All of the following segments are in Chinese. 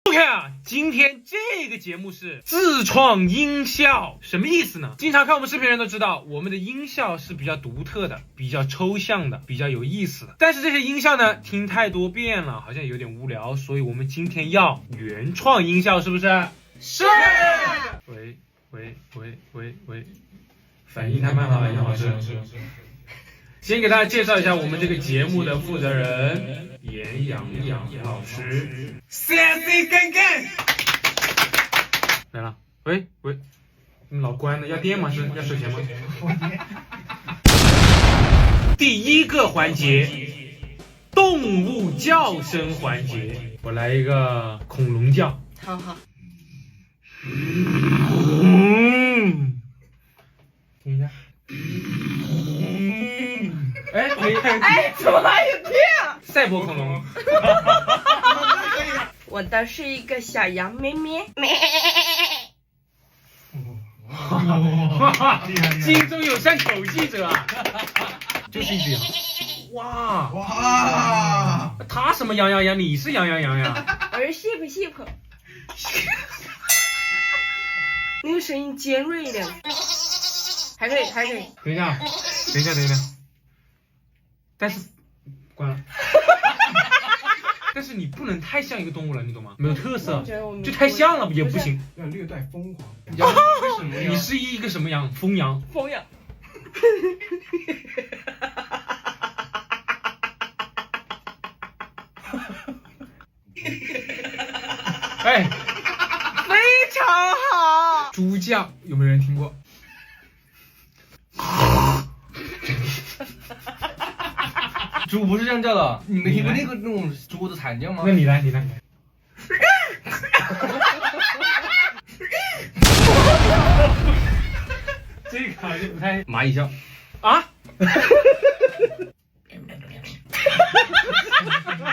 OK 啊，今天这个节目是自创音效，什么意思呢？经常看我们视频人都知道，我们的音效是比较独特的、比较抽象的、比较有意思的。但是这些音效呢，听太多遍了，好像有点无聊，所以我们今天要原创音效，是不是？是。喂，反应太慢了，杨老师。先给大家介绍一下我们这个节目的负责人严阳老师。Sexy 干干来了，喂，你们老关的，要电吗？是要收钱吗？第一个环节，动物叫声环节，我来一个恐龙叫。好。听一下。哎，可以。哎，怎么还有这样？赛博恐龙。我的是一个小羊咩咩。心中有善口技者啊，就是一只羊。哇，他什么羊？你是羊呀？我是 sheep。那个声音尖锐一点。还可以。等一下。但是关了。但是你不能太像一个动物了，你懂吗？没有特色，就太像了也不行。要略带疯狂。你是一个什么羊？疯羊。哎，非常好。猪叫有没有人听过？猪不是这样叫的，你没听过那种猪的惨叫吗？那你来。这个好像不太。蚂蚁叫啊？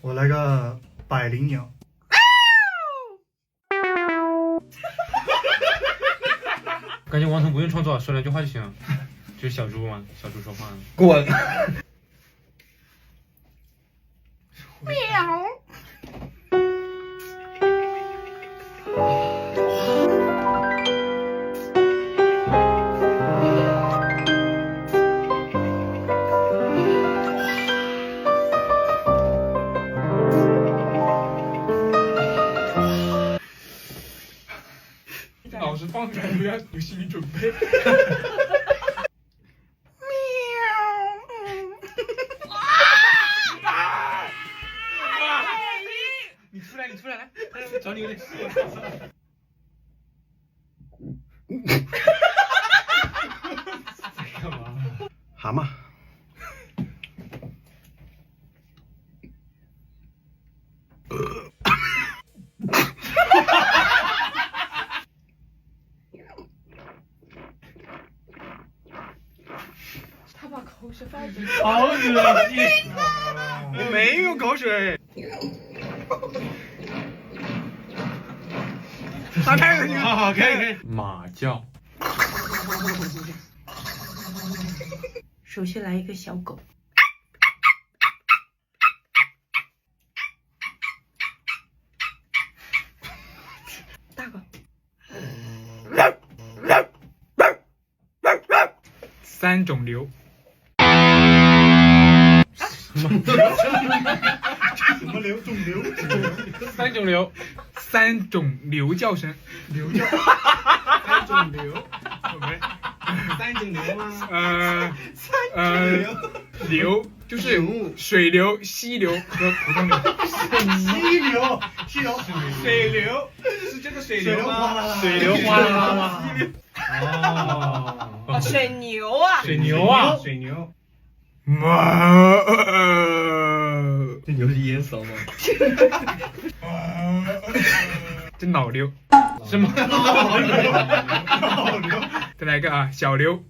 我来个百灵鸟。感觉王彤不用创作，说两句话就行了。就是小猪嘛，小猪说话。滚！喵。老师放出来不要有心理准备。你出来，来，找你有点事。在干嘛？蛤蟆。他把口水放进去。好恶心！我没有口水。他太恶心了。好，可以。马叫。首先来一个小狗。大狗。三种流。什么流？肿瘤？三种流叫声。三种流？三种流吗？流就是水流、溪流和普通流。溪流，水流是这个水流吗？水流哗啦啦吗？哦，水牛啊。水牛啊。这牛是淹死了吗？这脑瘤。什么？再来一个啊，小刘。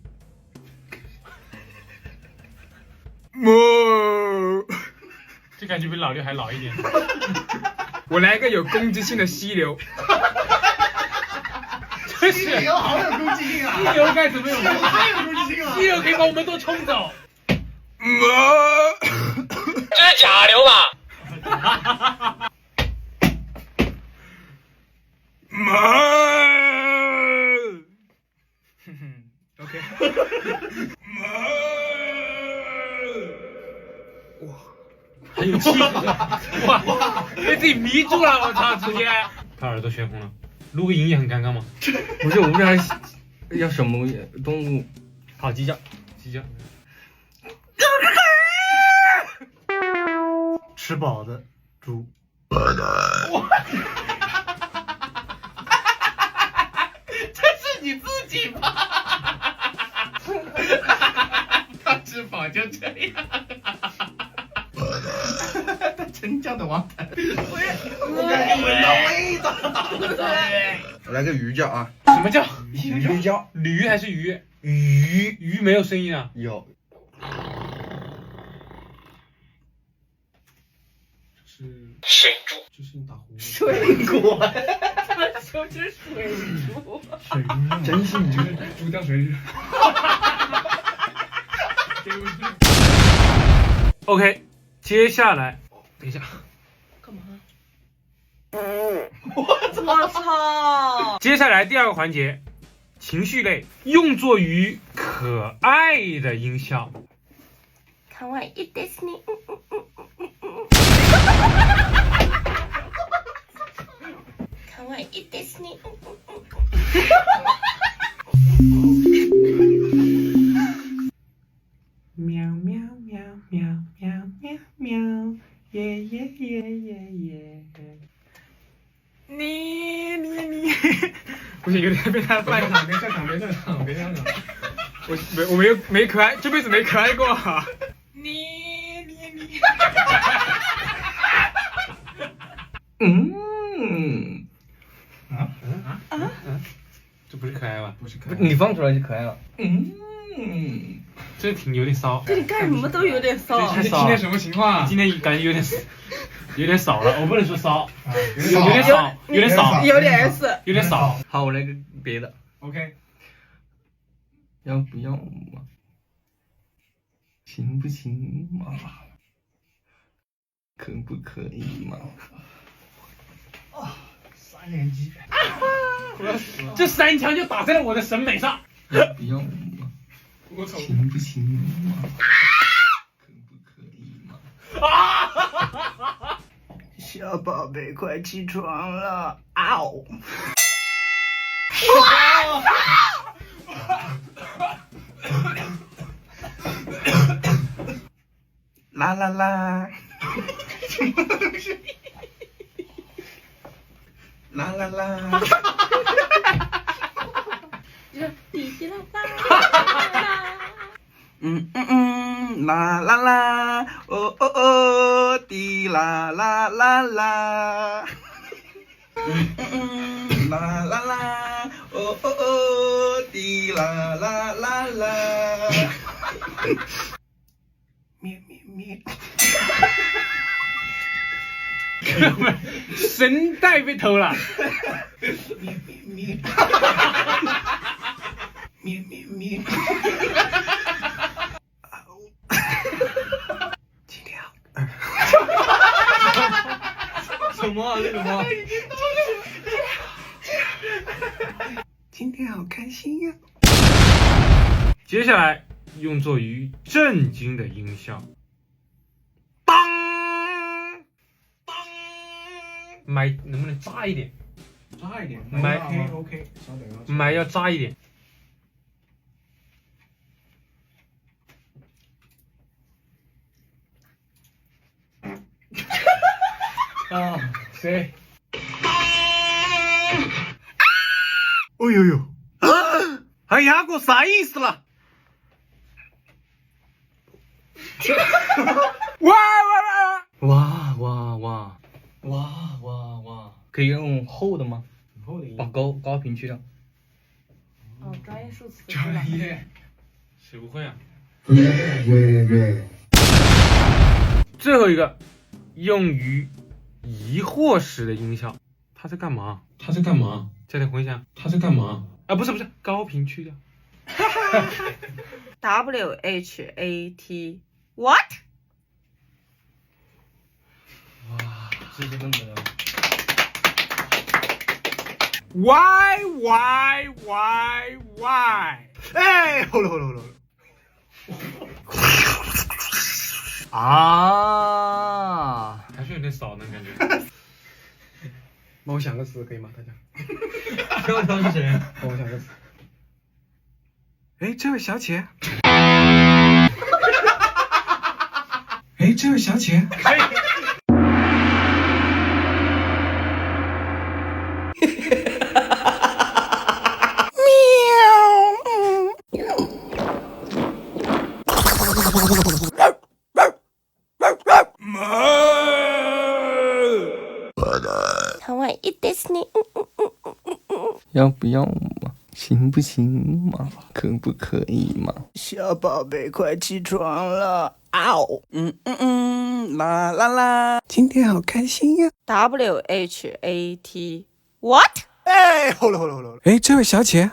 这感觉比老刘还老一点。我来一个有攻击性的溪流。这是溪流好有攻击性啊！溪流该怎么有？太有攻击性了！溪流可以把我们都冲走。这是假流吧？有气质，哇，被自己迷住了，我操，直接他耳朵血红了，录个音也很尴尬吗？不是，我们这还要什么动物？好，鸡叫，鸡叫。吃饱的猪。这是你自己吧？他吃饱就这样。他真叫的王牌。我感觉闻到味道。我来个鱼叫啊！什么叫？鱼叫驴还是鱼？鱼鱼没有声音啊。有。水猪。就是你打呼噜。水果，他说是水猪。水猪。真是鱼。猪掉水里。 OK， 接下来，等一下，干嘛？我操！接下来第二个环节，情绪类，用作于可爱的音效。かわいいですね。かわいいですね。喵喵喵喵喵喵喵，耶耶耶耶耶。你，不行，有点被他犯上。别上场，别上场，别上场。我没可爱，这辈子没可爱过啊。嗯。这不是可爱吧？不是可爱。你放出来就可爱了。这有点骚。这里干什么都有点骚。太骚了。今天什么情况啊？今天感觉有点少了，我不能说骚，有有点少，有点少，有点 S。有点少。好，我来个别的。 OK。要不要嘛？行不行嘛？可不可以嘛？啊，3连击。我要死了！这3枪就打在了我的审美上。要不要嘛？我操！行不行嘛？可不可以嘛？小宝贝，快起床了！啊哦！啦啦啦！什么东西？啦啦啦！滴滴啦啦。啦啦啦，哦哦哦，滴啦啦啦啦。啦啦啦，哦哦哦，滴啦啦啦啦。咩咩咩。哥们，声带被偷了。咩咩咩。咩咩咩。今天好。什么啊？这什么？今天好开心呀！接下来用作于震惊的音效。当当，麦能不能炸一点？扎一点。麦 OK， 稍等啊。麦要炸一点。啊，谁？哦呦呦！哎呀，我啥意思了？哇哇哇哇哇哇哇！可以用厚的吗？厚的音。把高频去掉。哦，专业数词。专业。谁不会啊？对。最后一个，用于疑惑时的音效。他在干嘛？他在干嘛？加点回响。他在干嘛？啊，不是，高频去掉。WHAT What？ 哇，这是真的。Why？ 哎，好了。啊，还是有点少呢，感觉。帮我想个词可以吗？大家，飘飘是谁？帮我想个词。哎，这位小姐。哎，这位小姐。可以。可愛いですね。要不要嘛？行不行嘛？可不可以嘛？小宝贝，快起床了！嗷！啦啦啦！今天好开心呀！ WHAT What？哎，好了。哎，这位小姐。